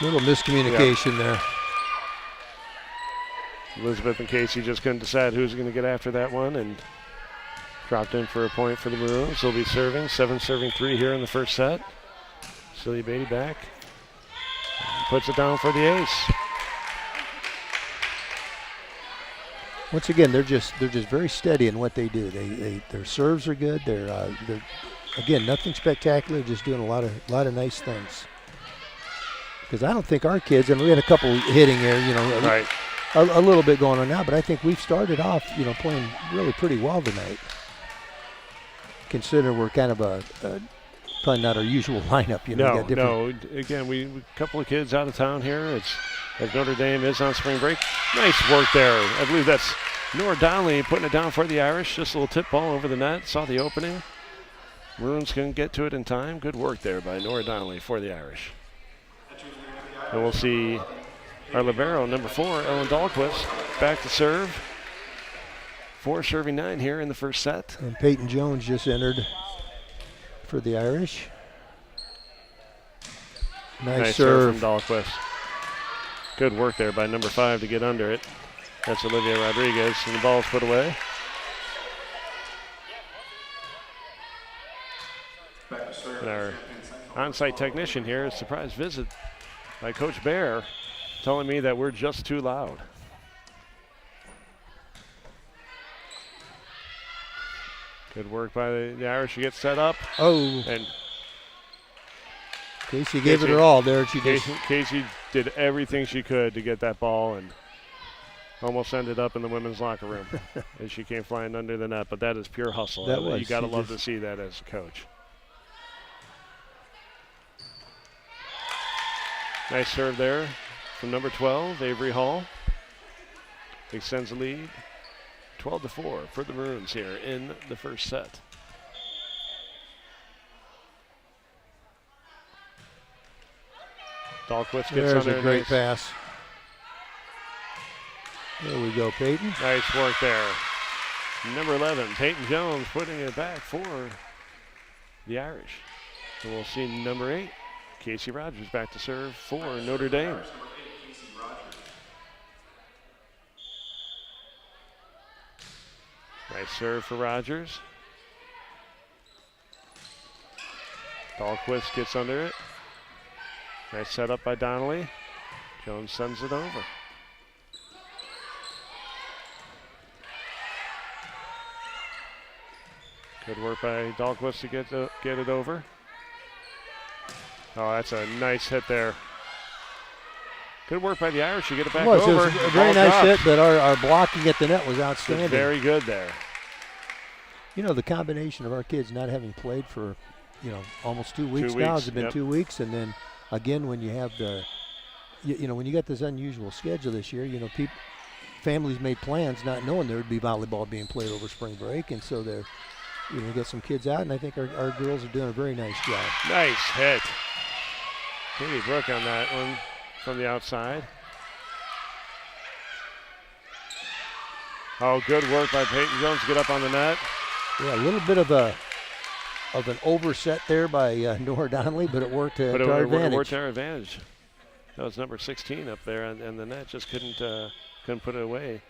Little miscommunication there. Elizabeth and Casey just couldn't decide who's going to get after that one and dropped in for a point for the Maroons. They'll be serving, 7 serving 3 here in the first set. Celia Beatty back. Puts it down for the ace. Once again, they're just very steady in what they do. Their serves are good. They're again, nothing spectacular, just doing a lot of nice things. Because I don't think our kids, and we had a couple hitting there, Right. a little bit going on now, but I think we've started off, playing really pretty well tonight. Considering we're kind of probably not our usual lineup, No. Again, we a couple of kids out of town here. It's as Notre Dame is on spring break. Nice work there. I believe that's Nora Donnelly putting it down for the Irish. Just a little tip ball over the net. Saw the opening. Maroons couldn't get to it in time. Good work there by Nora Donnelly for the Irish. And we'll see our libero, number 4, Ellen Dahlquist, back to serve. 4 serving 9 here in the first set. And Peyton Jones just entered for the Irish. Nice serve from Dahlquist. Good work there by number 5 to get under it. That's Olivia Rodriguez, and the ball's put away. And our on-site technician here, a surprise visit by Coach Bear, telling me that we're just too loud. Good work by the Irish to get set up. Oh. And Casey gave it her all there. Casey did everything she could to get that ball and almost ended up in the women's locker room as she came flying under the net. But that is pure hustle. You got to love to see that as a coach. Nice serve there from number 12, Avery Hall. Extends the lead, 12-4 for the Maroons here in the first set. Dahlquist gets on there. There's a great pass. There we go, Peyton. Nice work there. Number 11, Peyton Jones, putting it back for the Irish. And we'll see number 8, Casey Rogers, back to serve for Notre Dame. Nice serve for Rogers. Dahlquist gets under it. Nice setup by Donnelly. Jones sends it over. Good work by Dahlquist to get it over. Oh, that's a nice hit there. Good work by the Irish to get it back over. It was a very nice hit, but our blocking at the net was outstanding. Very good there. The combination of our kids not having played for, almost 2 weeks now. It's been 2 weeks, and then again when you have when you got this unusual schedule this year, families made plans not knowing there would be volleyball being played over spring break, and so they're, get some kids out, and I think our girls are doing a very nice job. Nice hit. Katie Brooke on that one from the outside. Oh, good work by Peyton Jones to get up on the net. Yeah, a little bit of an overset there by Nora Donnelly, but it worked to our advantage. It worked to our advantage. That was number 16 up there, and the net just couldn't put it away.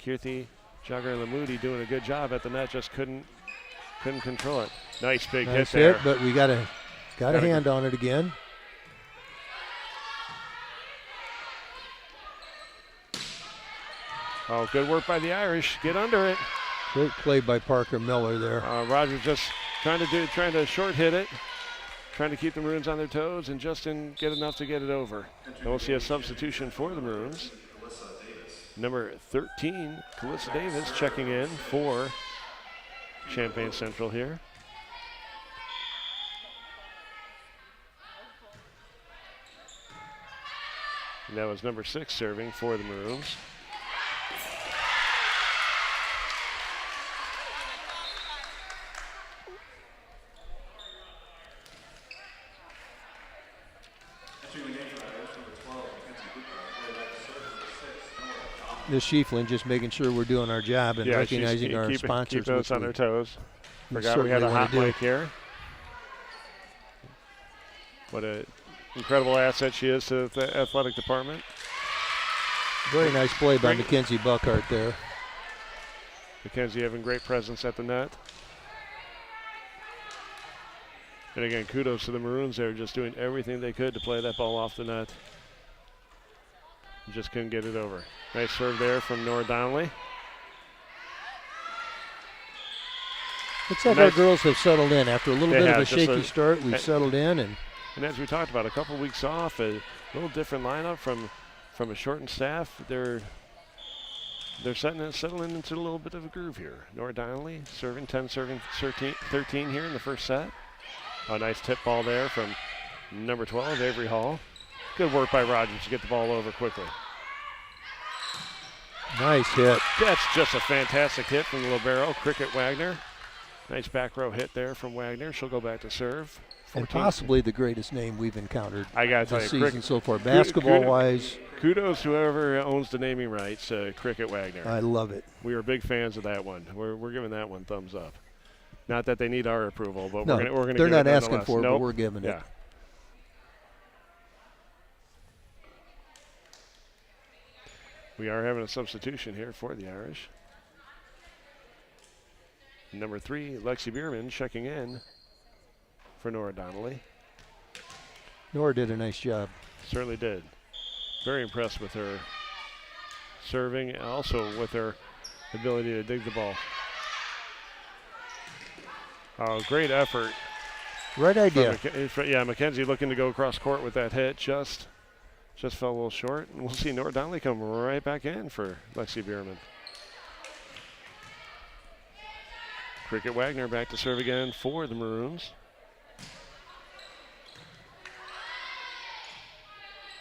Kirthi Jagger-Lamoudi doing a good job at the net, just couldn't control it. Nice big hit there. But we got a hand on it again. Oh, good work by the Irish. Get under it. Great play by Parker Miller there. Rogers just trying to short hit it, trying to keep the Maroons on their toes, and just didn't get enough to get it over. And we'll see a substitution for the Maroons. Number 13, Calissa Davis, checking in for Champaign Central here. And that was number 6 serving for the Maroons. Ms. Schieflin just making sure we're doing our job and recognizing our sponsors. Keep those on their toes. Forgot we had a hot mic here. What a incredible asset she is to the athletic department. Very nice play by Mackenzie Buckhart there. Mackenzie having great presence at the net. And again, kudos to the Maroons. They're just doing everything they could to play that ball off the net. Just couldn't get it over. Nice serve there from Nora Donnelly. Looks like our girls have settled in. After a little bit of a shaky start, we've settled in. And as we talked about, a couple weeks off, a little different lineup from a shortened staff. They're settling into a little bit of a groove here. Nora Donnelly serving 10, serving 13 here in the first set. A nice tip ball there from number 12, Avery Hall. Good work by Rogers to get the ball over quickly. Nice hit. That's just a fantastic hit from the libero, Cricket Wagner. Nice back row hit there from Wagner. She'll go back to serve. 14. And possibly the greatest name we've encountered this season so far, basketball-wise. Kudos whoever owns the naming rights, Cricket Wagner. I love it. We are big fans of that one. We're giving that one thumbs up. Not that they need our approval, but we're going to. They're not asking for it, but we're giving it. We are having a substitution here for the Irish. Number 3, Lexi Bierman checking in for Nora Donnelly. Nora did a nice job. Certainly did. Very impressed with her serving and also with her ability to dig the ball. Oh, great effort. Right idea. Mackenzie looking to go across court with that hit. Just fell a little short. And we'll see Nora Donnelly come right back in for Lexi Bierman. Cricket Wagner back to serve again for the Maroons.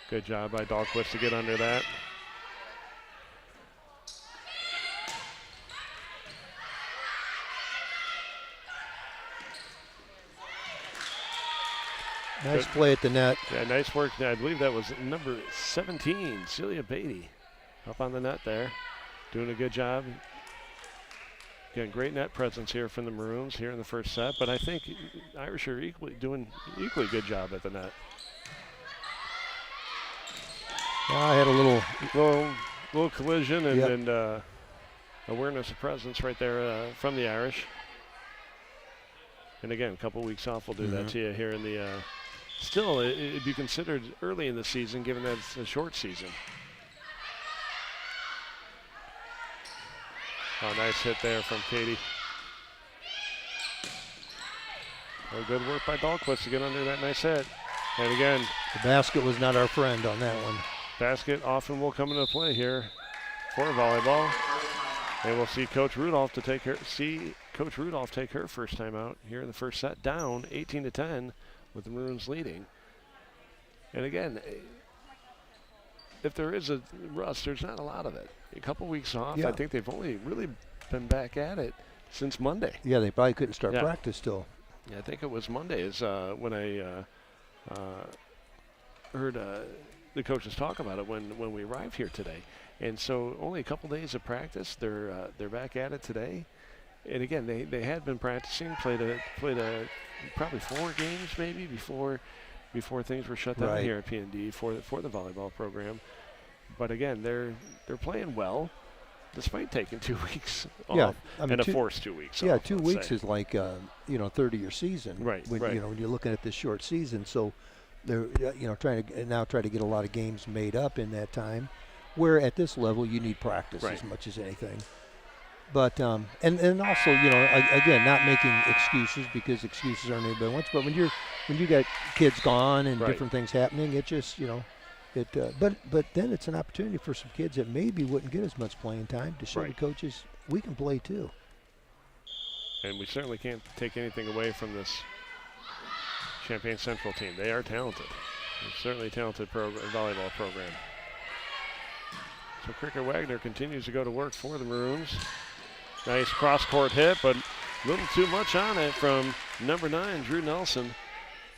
Good job by Dahlquist to get under that. Nice play at the net. Yeah, nice work. I believe that was number 17, Celia Beatty, up on the net there. Doing a good job. Again, great net presence here from the Maroons here in the first set, but I think Irish are doing equally good job at the net. I had a little collision and awareness of presence right there from the Irish. And again, a couple weeks off will do that to you here in the. Still, it'd be considered early in the season, given that it's a short season. Oh, nice hit there from Katie. Oh, good work by Dahlquist to get under that nice hit. And again, the basket was not our friend on that one. Basket often will come into play here for volleyball. And we'll see Coach Rudolph take her first time out here in the first set, down 18-10 with the Maroons leading. And again, if there is a rust, there's not a lot of it. A couple weeks off, I think they've only really been back at it since Monday. Yeah, they probably couldn't start practice till. Yeah, I think it was Monday is when I heard the coaches talk about it when we arrived here today. And so only a couple days of practice. They're back at it today. And again, they had been practicing, played a probably 4 games maybe before things were shut down here at PND for the volleyball program. But again, they're playing well, despite taking 2 weeks off and a forced 2 weeks. Yeah, off, 2 weeks is like third of your season. Right. When when you're looking at this short season, so they're trying to get a lot of games made up in that time. Where at this level you need practice as much as anything. But and also again, not making excuses, because excuses aren't anybody wants. But when you got kids gone and different things happening, it just but then it's an opportunity for some kids that maybe wouldn't get as much playing time to show the coaches we can play too. And we certainly can't take anything away from this Champaign Central team. They are talented. They're certainly a talented volleyball program. So Cricket Wagner continues to go to work for the Maroons. Nice cross-court hit, but a little too much on it from number 9, Drew Nelson.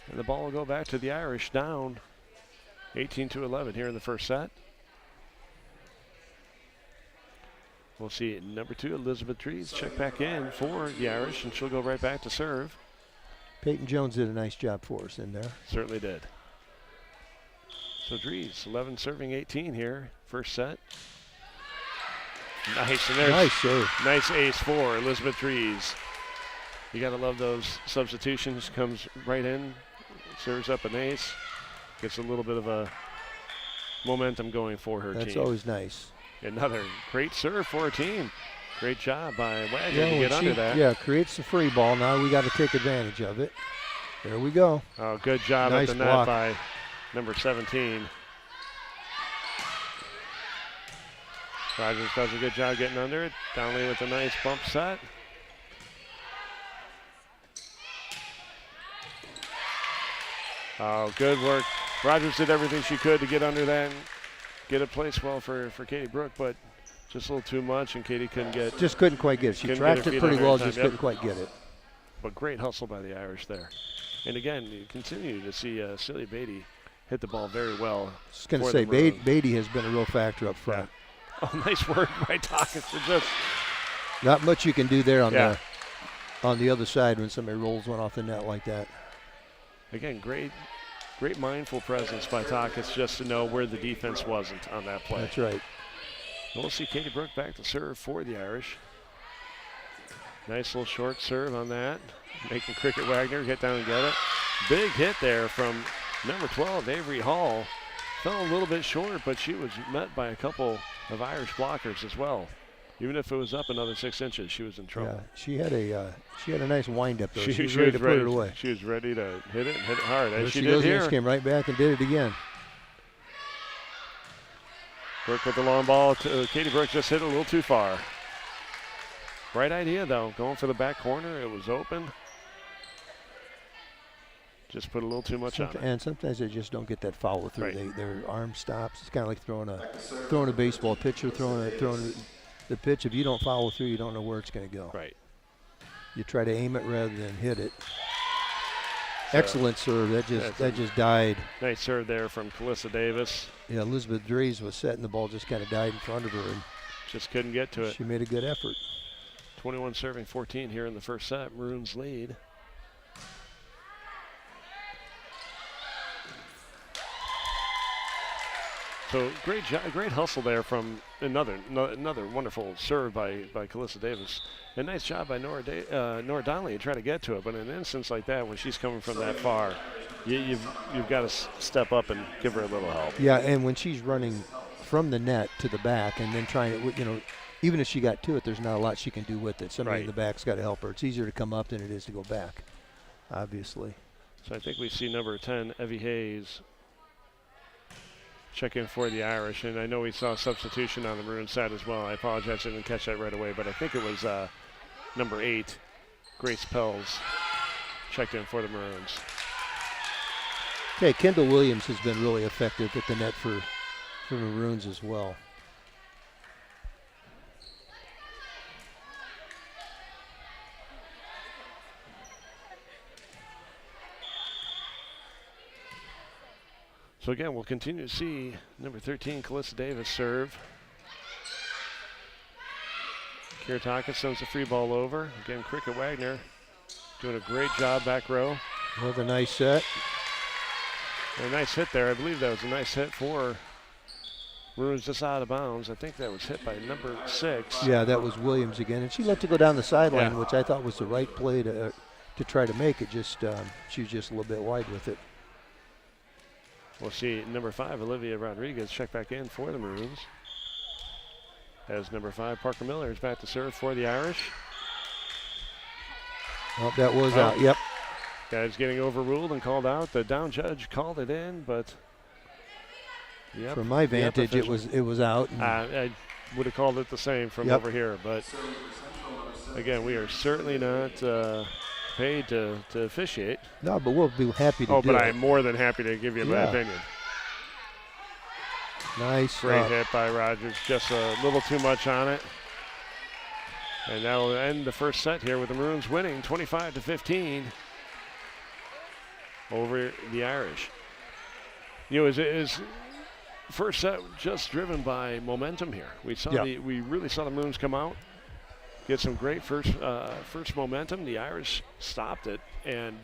And the ball will go back to the Irish, down 18-11 here in the first set. We'll see number 2, Elizabeth Trees, check back in for the Irish, and she'll go right back to serve. Peyton Jones did a nice job for us in there. Certainly did. So Dries, 11 serving 18 here, first set. Nice, and there's nice serve. Nice ace for Elizabeth Dries. You got to love those substitutions. Comes right in, serves up an ace, gets a little bit of a momentum going for her team. That's always nice. Another great serve for her team. Great job by Wagner to get under that. Yeah, creates the free ball. Now we got to take advantage of it. There we go. Oh, good job nice at the block. net by number 17. Rogers does a good job getting under it. Donnelly with a nice bump set. Oh, good work. Rogers did everything she could to get under that and get it placed well for Katie Brooke, but just a little too much, and Katie couldn't get. Just couldn't quite get it. She tracked it pretty well, just couldn't quite get it. But great hustle by the Irish there. And again, you continue to see Celia Beatty hit the ball very well. I was going to say, Beatty has been a real factor up front. Yeah. Oh, nice work by Dawkins. Just not much you can do there on the other side when somebody rolls one off the net like that. Again, great mindful presence by Dawkins just to know where the defense wasn't on that play. That's right. We'll see Katie Brooke back to serve for the Irish. Nice little short serve on that. Making Cricket Wagner get down and get it. Big hit there from number 12, Avery Hall. Fell a little bit short, but she was met by a couple of Irish blockers as well. Even if it was up another 6 inches, she was in trouble. Yeah, she had a nice wind up there. She was ready to put it away. She was ready to hit it and hit it hard, as she did here. She came right back and did it again. Brooke with the long ball. Katie Brooke just hit it a little too far. Right idea, though. Going for the back corner. It was open. Just put a little too much on it. And sometimes they just don't get that follow through. Right. Their arm stops. It's kind of like throwing a baseball pitcher, throwing the pitch. If you don't follow through, you don't know where it's going to go. Right. You try to aim it rather than hit it. So, excellent serve. That just died. Nice serve there from Calissa Davis. Yeah, Elizabeth Dries was set, and the ball just kind of died in front of her. And just couldn't get to it. She made a good effort. 21 serving 14 here in the first set. Maroons lead. So great hustle there from another wonderful serve by Calissa Davis. A nice job by Nora Donnelly to try to get to it. But in an instance like that, when she's coming from that far, you've got to step up and give her a little help. Yeah, and when she's running from the net to the back and then trying to, even if she got to it, there's not a lot she can do with it. Somebody in the back's got to help her. It's easier to come up than it is to go back, obviously. So I think we see number 10, Evie Hayes, check in for the Irish, and I know we saw a substitution on the Maroon side as well. I apologize, I didn't catch that right away, but I think it was number 8, Grace Pells, checked in for the Maroons. Okay, Kendall Williams has been really effective at the net for Maroons as well. So again, we'll continue to see number 13, Calissa Davis, serve. Kira Taka sends the free ball over. Again, Cricket Wagner doing a great job back row. Another nice set. And a nice hit there. I believe that was a nice hit for Maroons just out of bounds. I think that was hit by number 6. Yeah, that was Williams again. And she let it go down the sideline, which I thought was the right play to try to make it. Just she was just a little bit wide with it. We'll see number 5, Olivia Rodriguez, check back in for the Maroons. As number 5, Parker Miller is back to serve for the Irish. Oh, that was out. Yep. Guys getting overruled and called out. The down judge called it in, but from my vantage, it was out. I would have called it the same from over here, but again, we are certainly not paid to officiate. No, but we'll be happy to do it. Oh, but I'm more than happy to give you my opinion. Nice. Great hit by Rogers. Just a little too much on it. And that will end the first set here with the Maroons winning 25-15 over the Irish. Is first set just driven by momentum here. We saw we really saw the Maroons come out, get some great first momentum. The Irish stopped it and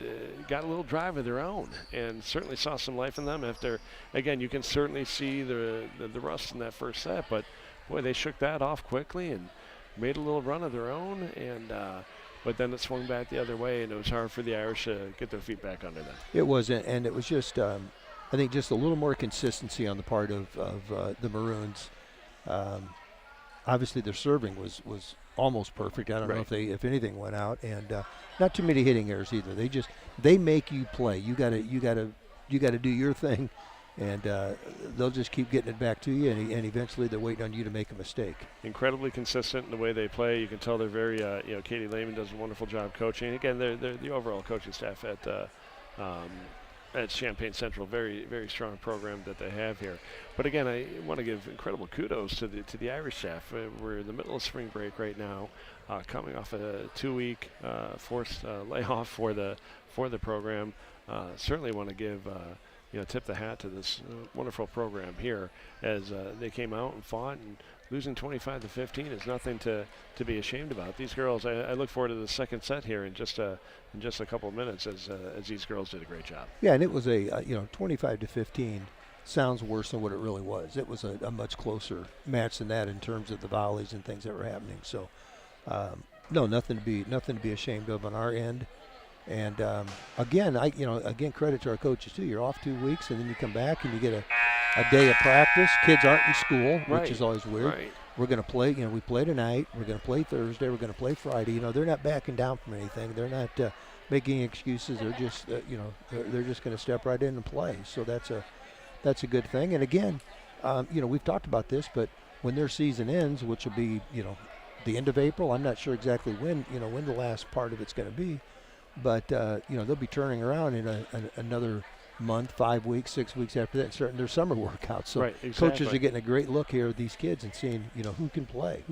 got a little drive of their own, and certainly saw some life in them. After, again, you can certainly see the rust in that first set, but boy, they shook that off quickly and made a little run of their own, and but then it swung back the other way, and it was hard for the Irish to get their feet back under them. It was, and it was just, I think, just a little more consistency on the part of the Maroons. Obviously, their serving was almost perfect. I don't know if anything went out, and not too many hitting errors either. They make you play. You gotta do your thing, and they'll just keep getting it back to you, and eventually they're waiting on you to make a mistake. Incredibly consistent in the way they play. You can tell they're very, Katie Lehman does a wonderful job coaching. Again, they're the overall coaching staff at Champaign Central, very, very strong program that they have here. But again, I want to give incredible kudos to the Irish staff. We're in the middle of spring break right now, coming off a 2-week forced layoff for the program. Certainly want to give tip the hat to this wonderful program here as they came out and fought, and losing 25-15 is nothing to be ashamed about. These girls, I look forward to the second set here in just a couple of minutes as these girls did a great job. Yeah, and it was a 25-15 sounds worse than what it really was. It was a much closer match than that in terms of the volleys and things that were happening. So no, nothing to be ashamed of on our end. And again, credit to our coaches too. You're off 2 weeks, and then you come back and you get a day of practice. Kids aren't in school, which is always weird. Right. We're going to play. We play tonight. We're going to play Thursday. We're going to play Friday. They're not backing down from anything. They're not making excuses. They're just, they're just going to step right in and play. So that's a good thing. And again, we've talked about this, but when their season ends, which will be, the end of April, I'm not sure exactly when the last part of it's going to be. But, they'll be turning around in another month, 5 weeks, 6 weeks after that, and starting their summer workouts. So coaches are getting a great look here at these kids and seeing, who can play,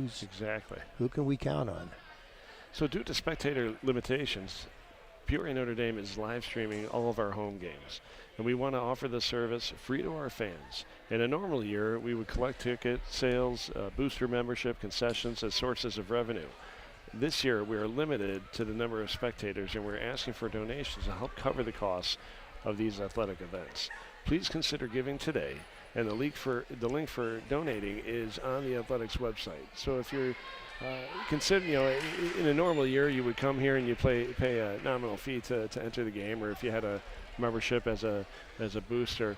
who can we count on. So due to spectator limitations, Peoria Notre Dame is live streaming all of our home games. And we want to offer this service free to our fans. In a normal year, we would collect ticket sales, booster membership, concessions as sources of revenue. This year, we are limited to the number of spectators, and we're asking for donations to help cover the costs of these athletic events. Please consider giving today, and the link for donating is on the athletics website. So if you're consider, in a normal year, you would come here and you pay a nominal fee to enter the game, or if you had a membership as a booster,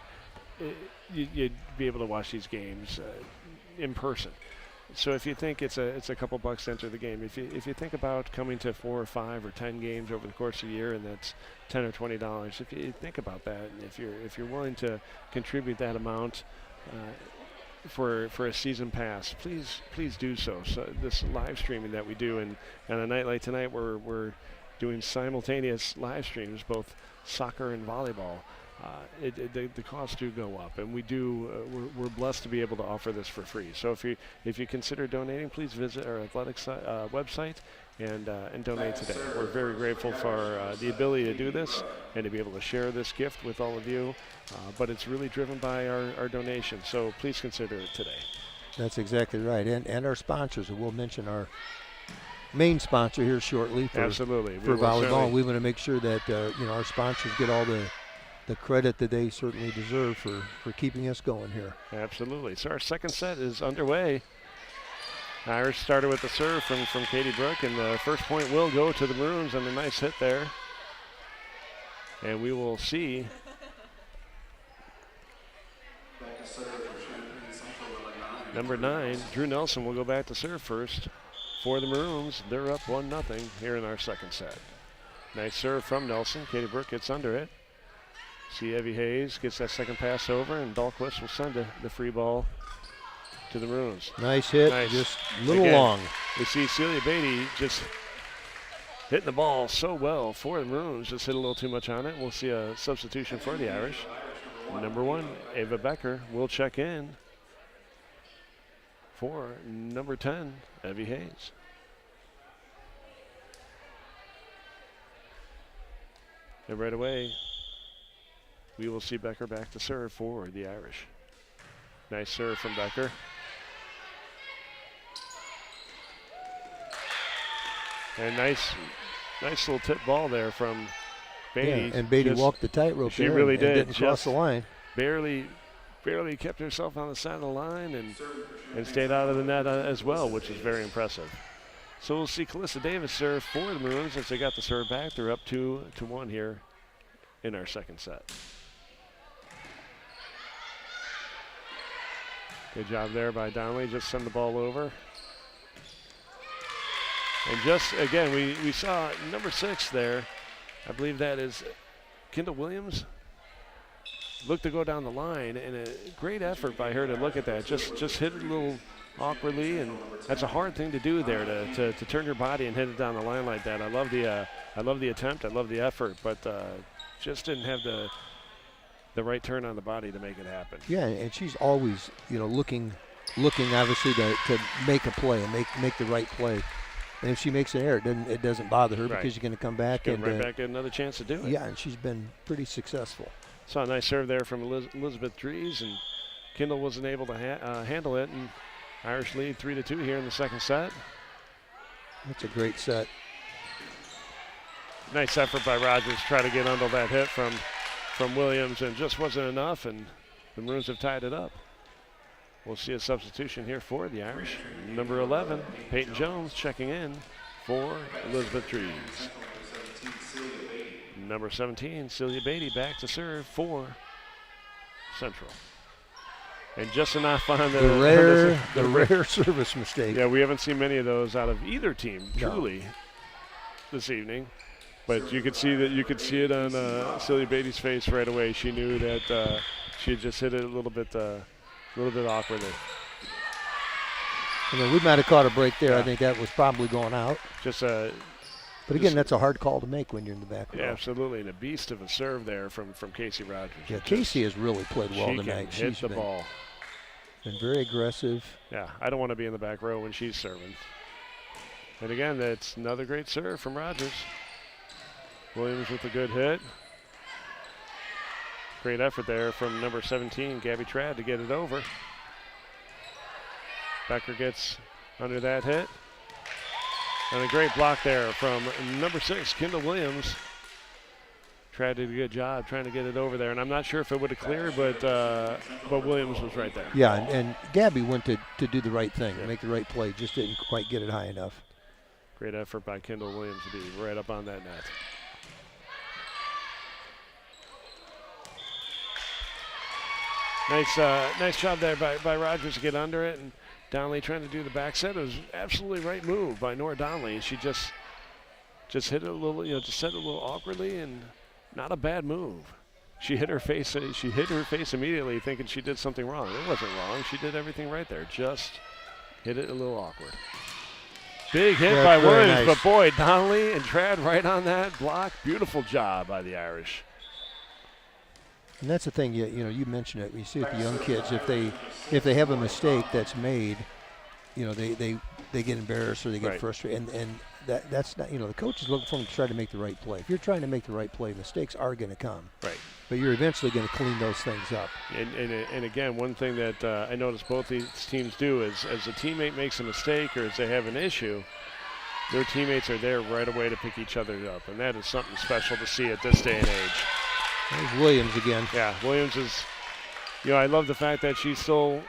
you'd be able to watch these games in person. So if you think it's a couple bucks to enter the game, if you think about coming to 4 or 5 or 10 games over the course of the year, and that's $10 or $20, if you think about that, and if you're willing to contribute that amount for a season pass, please do so. So this live streaming that we do, and on a night like tonight, we're doing simultaneous live streams, both soccer and volleyball. The costs do go up, and we're blessed to be able to offer this for free. So if you consider donating, please visit our athletics website and donate today. We're very grateful for the ability to do this and to be able to share this gift with all of you, but it's really driven by our donations, so please consider it today. That's exactly right, and our sponsors, and we'll mention our main sponsor here shortly for volleyball. We want to make sure that our sponsors get all the credit that they certainly deserve for keeping us going here. Absolutely. So our second set is underway. Irish started with the serve from Katie Brooke, and the first point will go to the Maroons on a nice hit there. And we will see number 9, Drew Nelson, will go back to serve first for the Maroons. They're up 1-0 here in our second set. Nice serve from Nelson. Katie Brooke gets under it. See Evie Hayes gets that second pass over, and Dahlquist will send the free ball to the Maroons. Nice hit, just a little long. We see Celia Beatty just hitting the ball so well for the Maroons, just hit a little too much on it. We'll see a substitution for the Irish. Number 1, Ava Becker, will check in for number 10, Evie Hayes. And right away, we will see Becker back to serve for the Irish. Nice serve from Becker. And nice little tip ball there from Beatty. Yeah, and Beatty walked the tightrope. She really did. Didn't cross the line. Barely kept herself on the side of the line and stayed out of the net as well, which is very impressive. So we'll see Calissa Davis serve for the Maroons as they got the serve back. They're up 2-1 here in our second set. Good job there by Donnelly. Just send the ball over. And just, again, we saw number 6 there. I believe that is Kendall Williams. Looked to go down the line, and a great effort by her to look at that. Just hit it a little awkwardly, and that's a hard thing to do there, to turn your body and hit it down the line like that. I love the attempt. I love the effort, but just didn't have the right turn on the body to make it happen. Yeah, and she's always, looking obviously to make a play and make the right play. And if she makes an error, it doesn't bother her, because she's going to come back and right back, get another chance to do it. Yeah, and she's been pretty successful. Saw a nice serve there from Elizabeth Dries, and Kendall wasn't able to handle it. And Irish lead 3-2 here in the second set. That's a great set. Nice effort by Rogers to try to get under that hit from Williams, and just wasn't enough, and the Maroons have tied it up. We'll see a substitution here for the Irish. Number 11, Peyton Jones, checking in for Elizabeth Dries. Number 17, Celia Beatty, back to serve for Central. And just enough on the rare service mistake. Yeah, we haven't seen many of those out of either team, truly, this evening. But you could see it on Celia Beatty's face right away. She knew that she had just hit it a little bit awkwardly. We might have caught a break there. Yeah. I think that was probably going out. But again, that's a hard call to make when you're in the back row. Yeah, absolutely. And a beast of a serve there from Casey Rogers. Yeah, Casey has really played well tonight. She's hit the ball. Been very aggressive. Yeah, I don't want to be in the back row when she's serving. And again, that's another great serve from Rogers. Williams with a good hit. Great effort there from number 17, Gabby Tradd, to get it over. Becker gets under that hit. And a great block there from number 6, Kendall Williams. Tradd did a good job trying to get it over there, and I'm not sure if it would have cleared, but Williams was right there. Yeah, and Gabby went to do the right thing, make the right play, just didn't quite get it high enough. Great effort by Kendall Williams to be right up on that net. Nice job there by Rogers to get under it, and Donnelly trying to do the back set. It was absolutely right move by Nora Donnelly. She just hit it a little, just set it a little awkwardly, and not a bad move. She hit her face. She hit her face immediately, thinking she did something wrong. It wasn't wrong. She did everything right there. Just hit it a little awkward. Big hit by Williams, but boy, Donnelly and Tradd right on that block. Beautiful job by the Irish. And that's the thing, you mentioned it. You see with the young kids, if they have a mistake that's made, they get embarrassed or they get frustrated, and that's not, the coach is looking for them to try to make the right play. If you're trying to make the right play, mistakes are going to come. Right. But you're eventually going to clean those things up. And again, one thing that I noticed both these teams do is, as a teammate makes a mistake or as they have an issue, their teammates are there right away to pick each other up, and that is something special to see at this day and age. There's Williams again. Yeah, Williams is, I love the fact that she's still,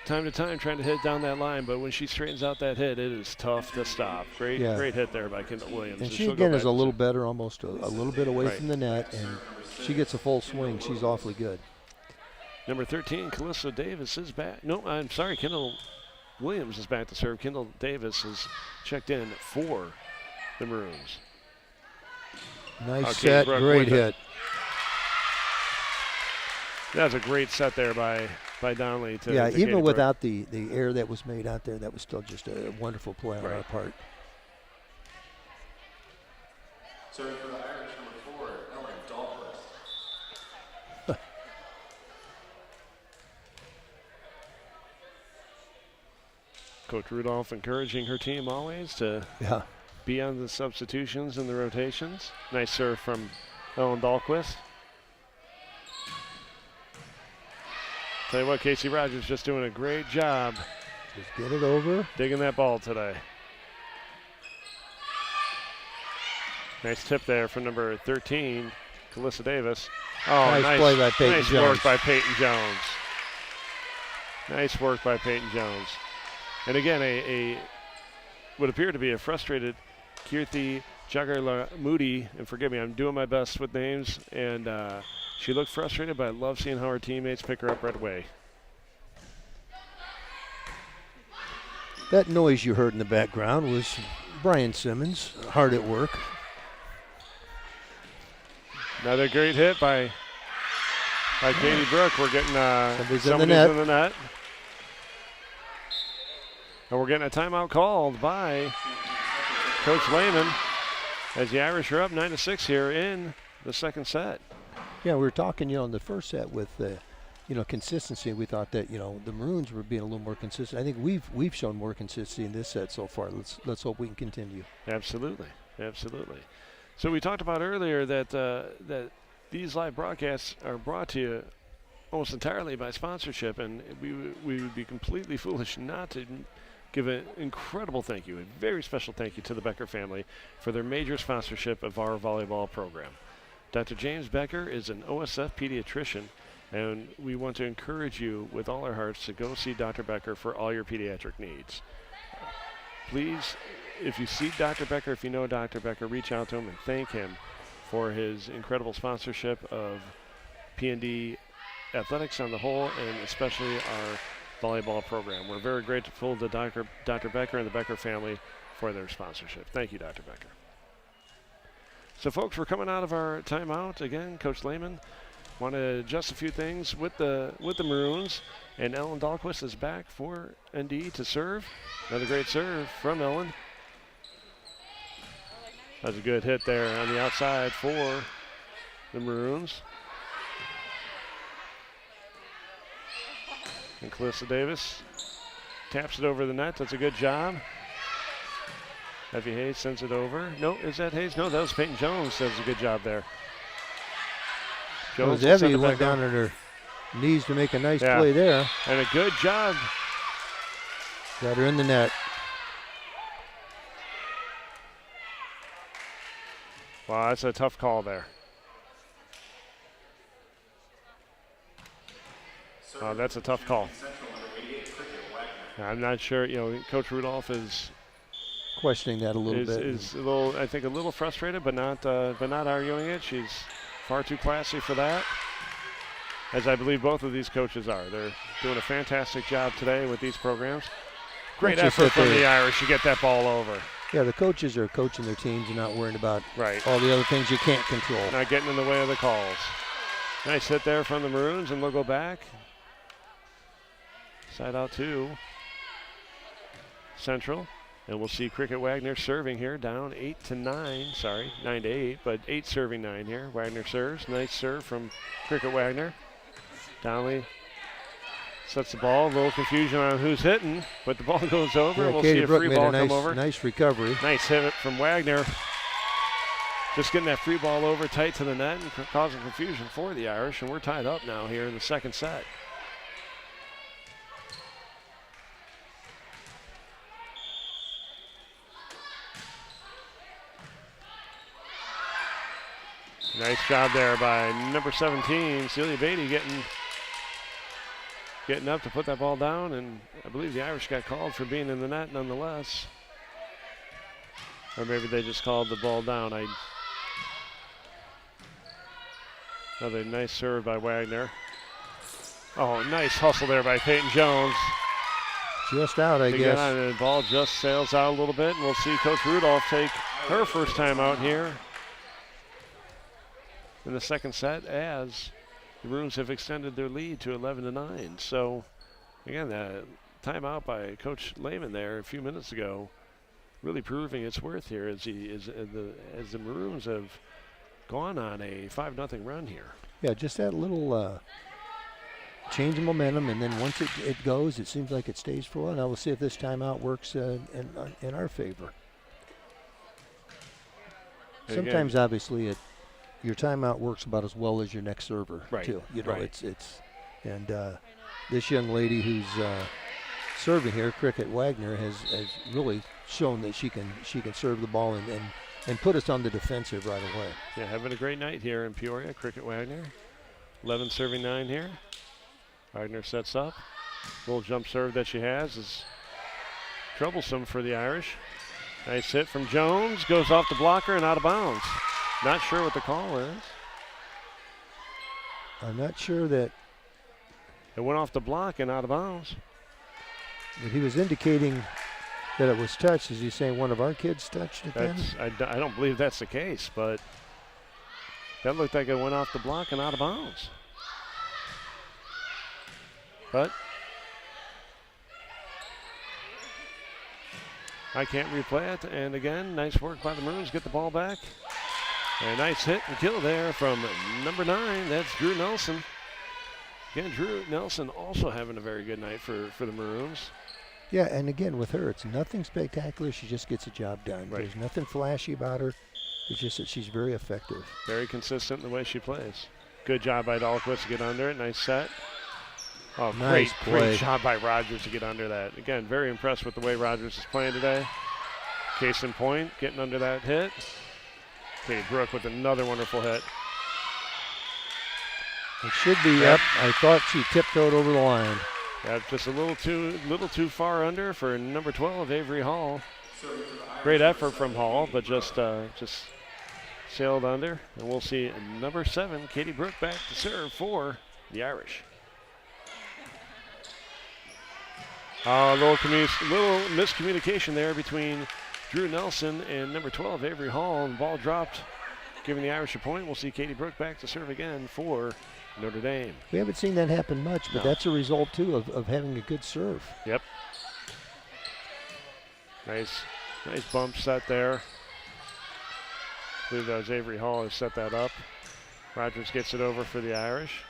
time to time, trying to hit down that line, but when she straightens out that hit, it is tough to stop. Great hit there by Kendall Williams. And she, again, is a little better, almost a little bit away from the net, and she gets a full swing. She's awfully good. Number 13, Calissa Davis is back. No, I'm sorry, Kendall Williams is back to serve. Kendall Davis is checked in for the Maroons. Nice set, great hit. That was a great set there by Donnelly. Even without the error that was made out there, that was still just a wonderful play on our part. Serving for the Irish, number 4, Ellen Dahlquist. Coach Rudolph encouraging her team always to be on the substitutions and the rotations. Nice serve from Ellen Dahlquist. Tell you what, Casey Rogers just doing a great job. Just get it over. Digging that ball today. Nice tip there from number 13, Calissa Davis. Oh, nice play by Peyton nice Jones. work by Peyton Jones. Nice work by Peyton Jones. And again, a would appear to be a frustrated Kirti Jagarlamudi, and forgive me, I'm doing my best with names, and she looked frustrated, but I love seeing how her teammates pick her up right away. That noise you heard in the background was Brian Simmons, hard at work. Another great hit by Katie Brook. We're getting somebody's in the net. And we're getting a timeout called by Coach Lehman as the Irish are up 9-6 here in the second set. Yeah, we were talking, in the first set with consistency. We thought that, the Maroons were being a little more consistent. I think we've shown more consistency in this set so far. Let's hope we can continue. Absolutely. So we talked about earlier that these live broadcasts are brought to you almost entirely by sponsorship, and we would be completely foolish not to give an incredible thank you, a very special thank you to the Becker family for their major sponsorship of our volleyball program. Dr. James Becker is an OSF pediatrician, and we want to encourage you with all our hearts to go see Dr. Becker for all your pediatric needs. Please, if you see Dr. Becker, if you know Dr. Becker, reach out to him and thank him for his incredible sponsorship of PND athletics on the whole, and especially our volleyball program. We're very grateful to Dr. Becker and the Becker family for their sponsorship. Thank you, Dr. Becker. So, folks, we're coming out of our timeout. Again, Coach Lehman want to adjust a few things with the Maroons, and Ellen Dahlquist is back for ND to serve. Another great serve from Ellen. That's a good hit there on the outside for the Maroons. And Calissa Davis taps it over the net. That's a good job. Evie Hayes sends it over. No, is that Hayes? No, that was Peyton Jones. Does a good job there. Jones Evie went down on her knees to make a nice play there. And a good job. Got her in the net. Wow, that's a tough call there. Oh, that's a tough call. I'm not sure. Coach Rudolph is questioning that a little bit. Is a little, I think, a little frustrated, but not arguing it. She's far too classy for that, as I believe both of these coaches are. They're doing a fantastic job today with these programs. Great effort from the Irish to get that ball over. Yeah, the coaches are coaching their teams and not worrying about all the other things you can't control. Not getting in the way of the calls. Nice hit there from the Maroons, and they'll go back. Side out to Central. And we'll see Cricket Wagner serving here, down 8-9. Sorry, 9-8, but 8 serving 9 here. Wagner serves. Nice serve from Cricket Wagner. Donnelly sets the ball. A little confusion on who's hitting, but the ball goes over. Yeah, we'll Katie see a Brook free made ball a come over. Nice recovery. Nice hit from Wagner. Just getting that free ball over tight to the net and causing confusion for the Irish, and we're tied up now here in the second set. Nice job there by number 17, Celia Beatty, getting up to put that ball down, and I believe the Irish got called for being in the net nonetheless. Or maybe they just called the ball down. Another nice serve by Wagner. Oh, nice hustle there by Peyton Jones. Just out, I guess. And the ball just sails out a little bit, and we'll see Coach Rudolph take her first time out here in the second set, as the Maroons have extended their lead to 11-9. So, again, timeout by Coach Lehman there a few minutes ago, really proving its worth here as the Maroons have gone on a 5-0 run here. Yeah, just that little change of momentum, and then once it goes, it seems like it stays for a while. Now we'll see if this timeout works in our favor. Sometimes, obviously, your timeout works about as well as your next server, too. And this young lady who's serving here, Cricket Wagner, has really shown that she can serve the ball and and put us on the defensive right away. Yeah, having a great night here in Peoria. Cricket Wagner. 11 serving 9 here. Wagner sets up. Little jump serve that she has is troublesome for the Irish. Nice hit from Jones. Goes off the blocker and out of bounds. Not sure what the call is. I'm not sure that. It went off the block and out of bounds. But he was indicating that it was touched. Is he saying one of our kids touched it then? I don't believe that's the case, but that looked like it went off the block and out of bounds. But I can't replay it. And again, nice work by the Maroons. Get the ball back. A nice hit and kill there from number 9. That's Drew Nelson. Again, Drew Nelson also having a very good night for the Maroons. Yeah, and again, with her, it's nothing spectacular. She just gets the job done. Right. There's nothing flashy about her. It's just that she's very effective. Very consistent in the way she plays. Good job by Dahlquist to get under it. Nice set. Oh, nice great job by Rogers to get under that. Again, very impressed with the way Rogers is playing today. Case in point, getting under that hit. Katie Brooke with another wonderful hit. It should be up. I thought she tiptoed over the line. Yeah, just a little too far under for number 12, Avery Hall. Great effort from Hall, but just sailed under. And we'll see number 7, Katie Brooke, back to serve for the Irish. A little miscommunication there between Drew Nelson and number 12, Avery Hall. And the ball dropped, giving the Irish a point. We'll see Katie Brooke back to serve again for Notre Dame. We haven't seen that happen much, but that's a result, too, of having a good serve. Yep. Nice bump set there. I believe that was Avery Hall who set that up. Rogers gets it over for the Irish.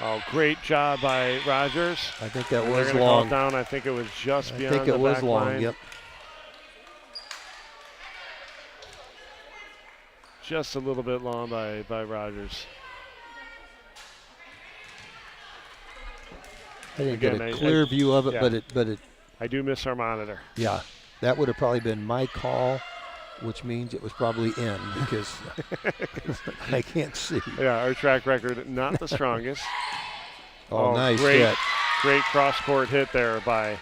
Oh, great job by Rogers. I think that and was they're gonna long. call it down. I think it was just beyond the back line. I think it was long, yep. Just a little bit long by Rogers. I didn't get a clear view of it, yeah. but it. I do miss our monitor. Yeah, that would have probably been my call, which means it was probably in because I can't see. Yeah, our track record not the strongest. Oh, nice great, hit. Great cross-court hit there by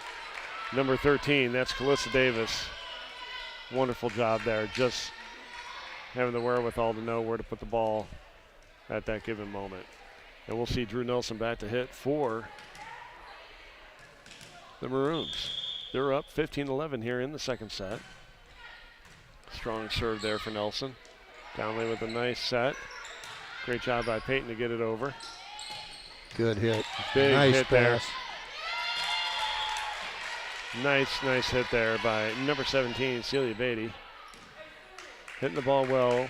number 13. That's Calissa Davis. Wonderful job there. Just having the wherewithal to know where to put the ball at that given moment. And we'll see Drew Nelson back to hit for the Maroons. They're up 15-11 here in the second set. Strong serve there for Nelson. Downley with a nice set. Great job by Peyton to get it over. Good hit. Big nice hit pass. There. Nice hit there by number 17, Celia Beatty. Hitting the ball well.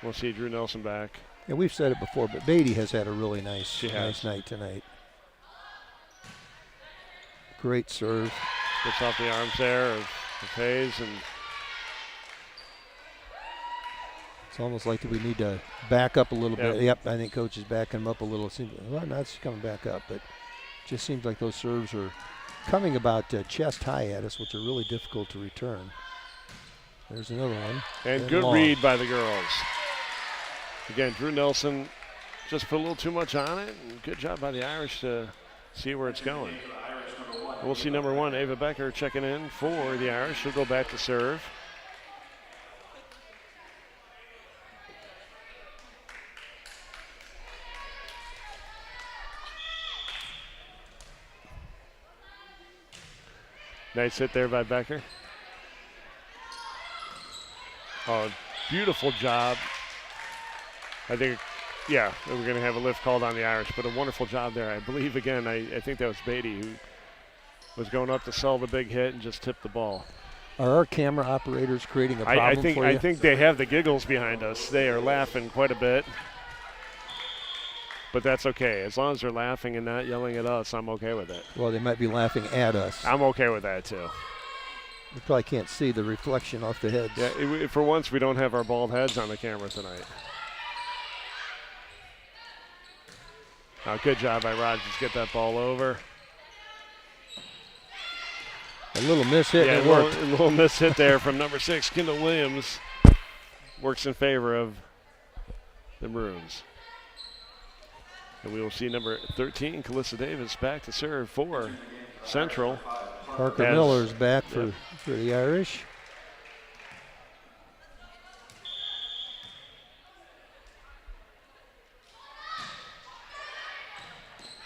We'll see Drew Nelson back. Yeah, we've said it before, but Beatty has had a really nice night tonight. Great serve. Gets off the arms there of Hayes, and it's almost like we need to back up a little Yep. bit. Yep, I think coach is backing him up a little. Well, now it's coming back up, but it just seems like those serves are coming about chest high at us, which are really difficult to return. There's another one. And good long. read by the girls. Again, Drew Nelson just put a little too much on it, and good job by the Irish to see where it's going. We'll see number 1, Ava Becker, checking in for the Irish. She'll go back to serve. Nice hit there by Becker. Oh, beautiful job. I think, yeah, we're going to have a lift called on the Irish, but a wonderful job there. I believe, again, I think that was Beatty who was going up to sell the big hit and just tipped the ball. Are our camera operators creating a problem for you? I think they have the giggles behind us. They are laughing quite a bit. But that's okay. As long as they're laughing and not yelling at us, I'm okay with it. Well, they might be laughing at us. I'm okay with that, too. You probably can't see the reflection off the heads. Yeah, for once, we don't have our bald heads on the camera tonight. Good job by Rogers. Get that ball over. A little miss hit, yeah, and it worked. A little miss hit there from number 6, Kendall Williams. Works in favor of the Maroons. And we will see number 13, Calissa Davis, back to serve for Central. Parker Miller's back for the Irish.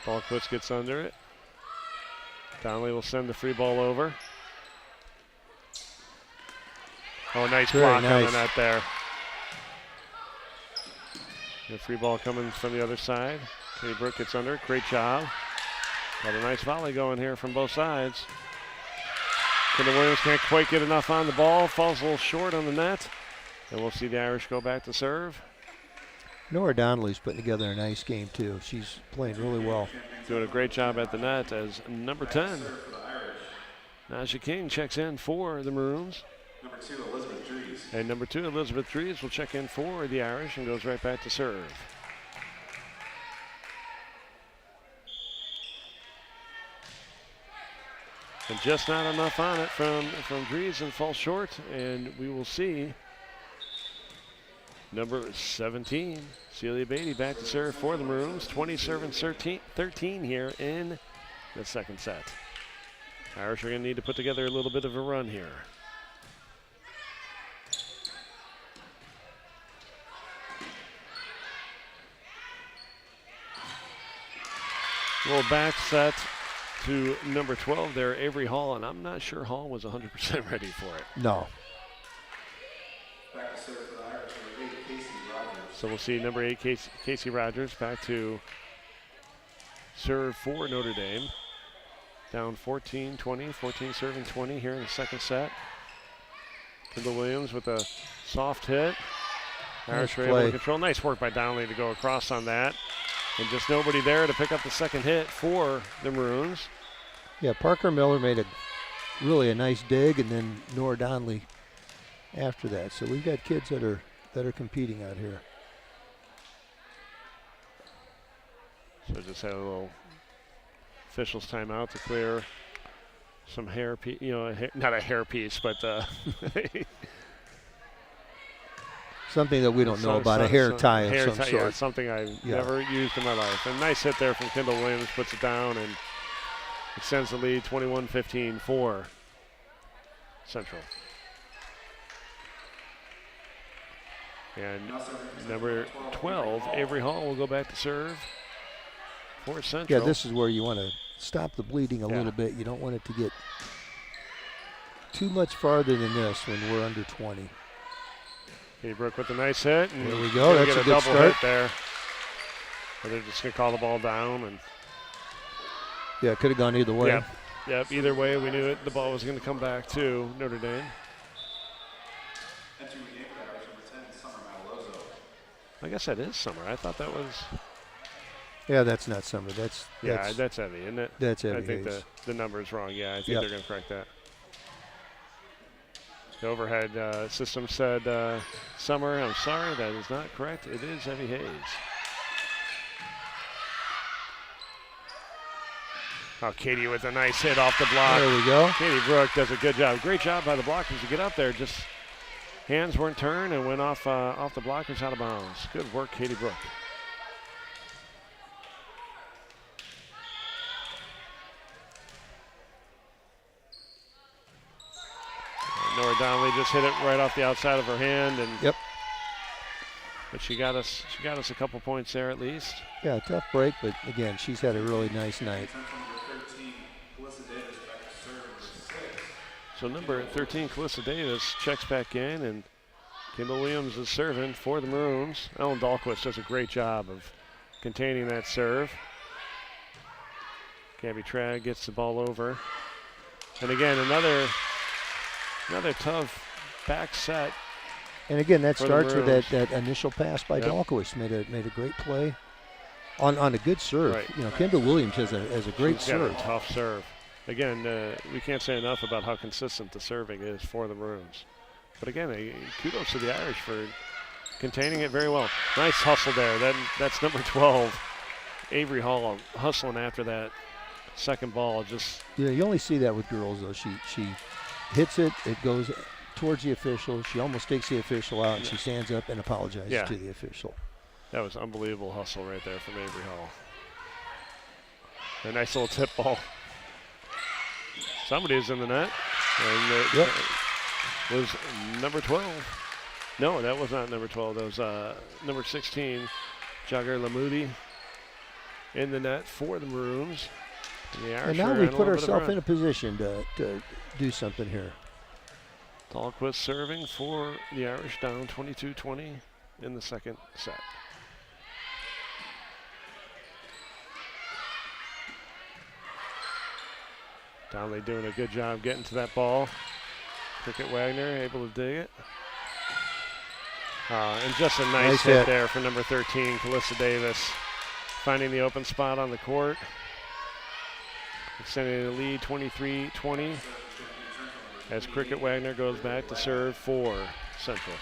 Dahlquist gets under it. Donnelly will send the free ball over. Oh, nice block on the net there. The free ball coming from the other side. Katie Brooke gets under it. Great job. Got a nice volley going here from both sides. Kendall Williams can't quite get enough on the ball. Falls a little short on the net. And we'll see the Irish go back to serve. Nora Donnelly's putting together a nice game, too. She's playing really well. Doing a great job at the net as number 10. Naja King checks in for the Maroons. Number 2, Elizabeth Dries. And number 2, Elizabeth Dries, will check in for the Irish and goes right back to serve. And just not enough on it from Dries and falls short. And we will see number 17, Celia Beatty, back to serve for the Maroons. 20 serving 13 here in the second set. Irish are going to need to put together a little bit of a run here. A little back set to number 12 there, Avery Hall, and I'm not sure Hall was 100% ready for it. No. Back to serve for the Irish, number 8, Casey Rogers. So we'll see number 8, Casey Rogers, back to serve for Notre Dame. Down 14-20, 14 serving 20 here in the second set. Kendall Williams with a soft hit. Irish were able to control. Nice work by Donnelly to go across on that. And just nobody there to pick up the second hit for the Maroons. Yeah, Parker Miller made really a nice dig, and then Nora Donnelly after that. So we've got kids that are competing out here. So just had a little officials timeout to clear some hair, not a hair piece, but something that we don't know about, a hair tie of some sort. Yeah, something I've never used in my life. A nice hit there from Kendall Williams, puts it down and extends the lead 21-15 for Central. And number 12, Avery Hall, will go back to serve for Central. Yeah, this is where you want to stop the bleeding a little bit. You don't want it to get too much farther than this when we're under 20. Katie Brooke with a nice hit. And there we go. That's get a a good double start. hit there. But they're just going to call the ball down. And yeah, it could have gone either way. Yep. Either way, we knew it. The ball was going to come back to Notre Dame. Entering the game for that, number 10, Summer Malozzo. I guess that is Summer. I thought that was. Yeah, that's not Summer. That's heavy, isn't it? That's heavy. I think the number is wrong. Yeah, I think they're going to correct that. The overhead system said Summer. I'm sorry, that is not correct. It is Evie Hayes. Oh, Katie with a nice hit off the block. There we go. Katie Brooke does a good job. Great job by the blockers to get up there. Just hands weren't turned and went off the blockers out of bounds. Good work, Katie Brooke. Nora Donnelly just hit it right off the outside of her hand, and but she got us a couple points there at least. Yeah, tough break, but again, she's had a really nice night. So number 13, Calissa Davis, checks back in, and Kendall Williams is serving for the Maroons. Ellen Dahlquist does a great job of containing that serve. Gabby Tragg gets the ball over, and again another tough back set. And again, that starts with that initial pass by Dahlquist. Made a great play on a good serve. Right. You know, Kendall Williams has a great serve. Got a tough serve. Again, we can't say enough about how consistent the serving is for the Maroons. But again, kudos to the Irish for containing it very well. Nice hustle there. That's number 12, Avery Hall, hustling after that second ball just. Yeah, you only see that with girls though. She hits it, it goes towards the official. She almost takes the official out, and she stands up and apologizes to the official. That was unbelievable hustle right there from Avery Hall. A nice little tip ball. Somebody is in the net, and it was number 12. No, that was not number 12. That was number 16, Jagger Lamoudi, in the net for the Maroons. And now we put ourselves in a position to do something here. Dahlquist serving for the Irish, down 22-20 in the second set. Donnelly doing a good job getting to that ball. Cricket Wagner able to dig it. And just a nice hit there for number 13, Calissa Davis, finding the open spot on the court. Extending the lead 23-20 as Cricket Wagner goes back to serve for Central.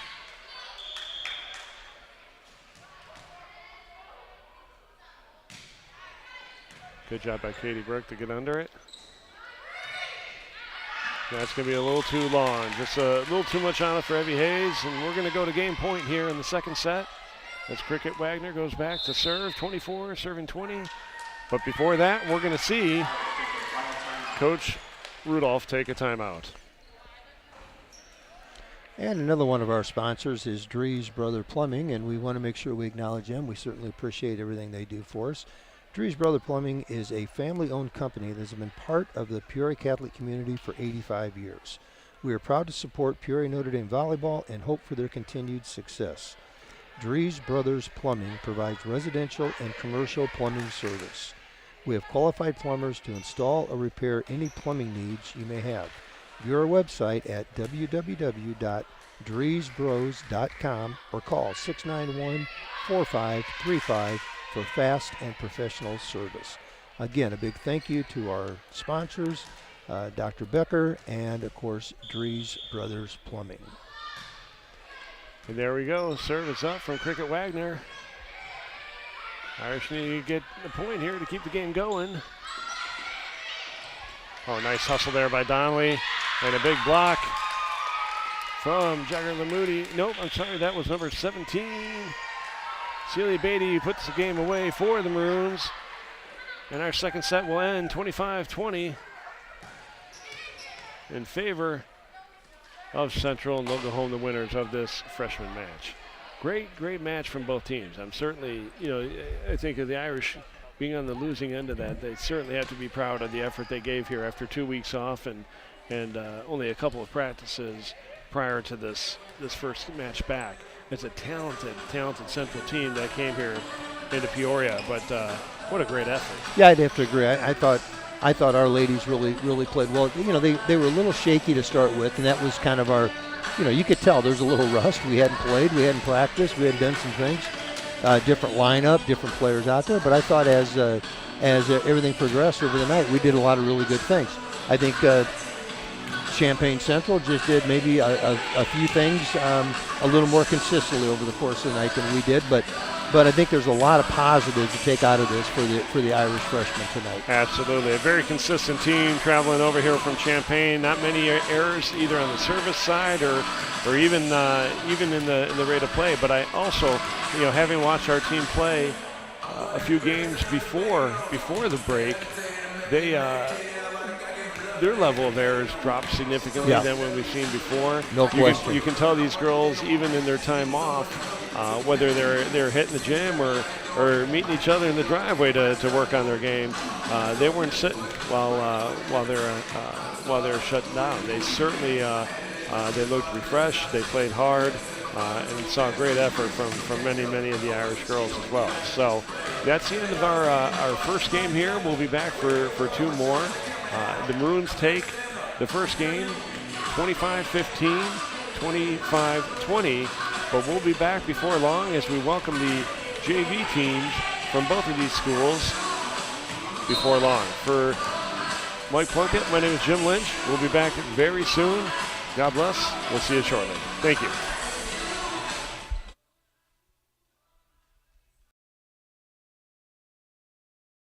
Good job by Katie Brooke to get under it. That's going to be a little too long. Just a little too much on it for Evie Hayes, and we're going to go to game point here in the second set as Cricket Wagner goes back to serve, 24, serving 20. But before that, we're going to see Coach Rudolph take a timeout. And another one of our sponsors is Drees Brother Plumbing, and we want to make sure we acknowledge them. We certainly appreciate everything they do for us. Drees Brother Plumbing is a family-owned company that has been part of the Peoria Catholic community for 85 years. We are proud to support Peoria Notre Dame Volleyball and hope for their continued success. Drees Brothers Plumbing provides residential and commercial plumbing service. We have qualified plumbers to install or repair any plumbing needs you may have. View our website at www.dreesbros.com or call 691-4535 for fast and professional service. Again, a big thank you to our sponsors, Dr. Becker, and of course, Drees Brothers Plumbing. And there we go, service up from Cricket Wagner. Irish need to get a point here to keep the game going. Oh, nice hustle there by Donnelly, and a big block from Jagger Lamoudi. Nope, I'm sorry, that was number 17. Celia Beatty puts the game away for the Maroons. And our second set will end 25-20 in favor of Central, and they'll go home the winners of this freshman match. Great match from both teams. I'm certainly, I think of the Irish being on the losing end of that, they certainly have to be proud of the effort they gave here after 2 weeks off and only a couple of practices prior to this first match back. It's a talented Central team that came here into Peoria, but what a great effort. Yeah, I'd have to agree. I thought our ladies really played well. They were a little shaky to start with, and that was kind of our, you could tell there's a little rust. We hadn't played, we hadn't practiced, we hadn't done some things. Different lineup, different players out there, but I thought as everything progressed over the night, we did a lot of really good things. I think Champaign Central just did maybe a few things a little more consistently over the course of the night than we did, but I think there's a lot of positives to take out of this for the Irish freshmen tonight. Absolutely, a very consistent team traveling over here from Champaign. Not many errors either on the service side or even in the rate of play. But I also, having watched our team play a few games before the break, their level of errors dropped significantly than what we've seen before. No question. You can tell these girls, even in their time off, whether they're hitting the gym or meeting each other in the driveway to work on their game, they weren't sitting while they're shutting down. They certainly they looked refreshed. They played hard and saw great effort from many of the Irish girls as well. So that's the end of our first game here. We'll be back for two more. The Maroons take the first game 25-15, 25-20, but we'll be back before long as we welcome the JV teams from both of these schools before long. For Mike Plunkett, my name is Jim Lynch. We'll be back very soon. God bless. We'll see you shortly. Thank you.